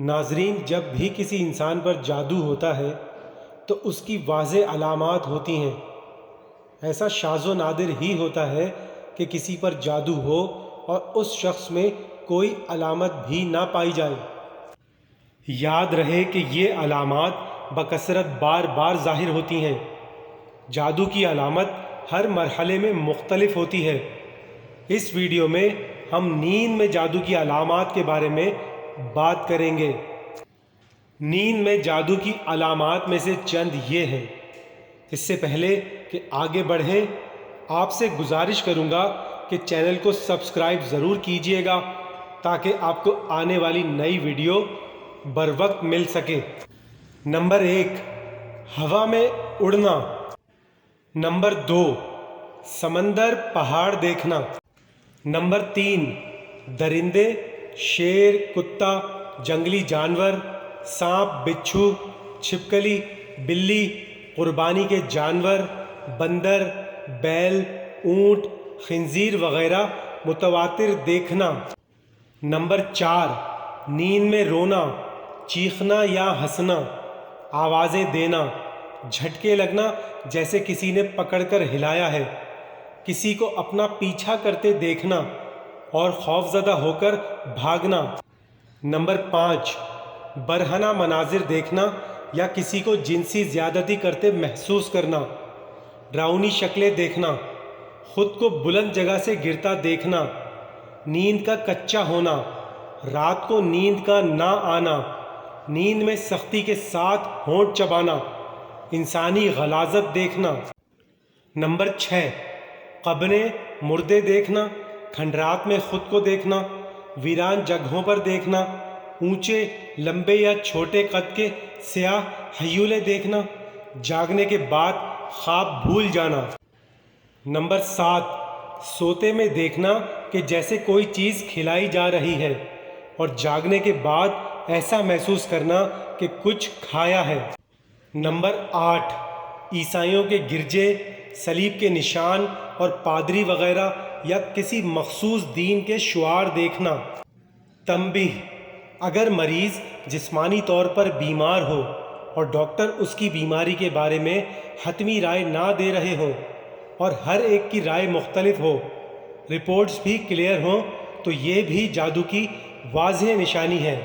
ناظرین، جب بھی کسی انسان پر جادو ہوتا ہے تو اس کی واضح علامات ہوتی ہیں۔ ایسا شاذ و نادر ہی ہوتا ہے کہ کسی پر جادو ہو اور اس شخص میں کوئی علامت بھی نہ پائی جائے۔ یاد رہے کہ یہ علامات بکثرت بار بار ظاہر ہوتی ہیں۔ جادو کی علامت ہر مرحلے میں مختلف ہوتی ہے۔ اس ویڈیو میں ہم نیند میں جادو کی علامات کے بارے میں بات کریں گے۔ نیند میں جادو کی علامات میں سے چند یہ ہیں۔ اس سے پہلے کہ آگے بڑھیں، آپ سے گزارش کروں گا کہ چینل کو سبسکرائب ضرور کیجئے گا تاکہ آپ کو آنے والی نئی ویڈیو بر وقت مل سکے۔ نمبر 1، ہوا میں اڑنا۔ نمبر 2، سمندر پہاڑ دیکھنا۔ نمبر 3، درندے، شیر، کتا، جنگلی جانور، سانپ، بچھو، چھپکلی، بلی، قربانی کے جانور، بندر، بیل، اونٹ، خنزیر وغیرہ متواتر دیکھنا۔ نمبر 4، نیند میں رونا، چیخنا یا ہنسنا، آوازیں دینا، جھٹکے لگنا جیسے کسی نے پکڑ کر ہلایا ہے، کسی کو اپنا پیچھا کرتے دیکھنا اور خوفزدہ ہو کر بھاگنا۔ نمبر 5، برہنہ مناظر دیکھنا یا کسی کو جنسی زیادتی کرتے محسوس کرنا، ڈراؤنی شکلیں دیکھنا، خود کو بلند جگہ سے گرتا دیکھنا، نیند کا کچا ہونا، رات کو نیند کا نہ آنا، نیند میں سختی کے ساتھ ہونٹ چبانا، انسانی غلاظت دیکھنا۔ نمبر 6، قبریں، مردے دیکھنا، کھنڈرات میں خود کو دیکھنا، ویران جگہوں پر دیکھنا، اونچے، لمبے یا چھوٹے قد کے سیاہ ہیولے دیکھنا، جاگنے کے بعد خواب بھول جانا۔ نمبر 7، سوتے میں دیکھنا کہ جیسے کوئی چیز کھلائی جا رہی ہے اور جاگنے کے بعد ایسا محسوس کرنا کہ کچھ کھایا ہے۔ نمبر 8، عیسائیوں کے گرجے، صلیب کے نشان اور پادری وغیرہ یا کسی مخصوص دین کے شعار دیکھنا۔ تنبیہ: اگر مریض جسمانی طور پر بیمار ہو اور ڈاکٹر اس کی بیماری کے بارے میں حتمی رائے نہ دے رہے ہوں اور ہر ایک کی رائے مختلف ہو، رپورٹس بھی کلیئر ہوں، تو یہ بھی جادو کی واضح نشانی ہے۔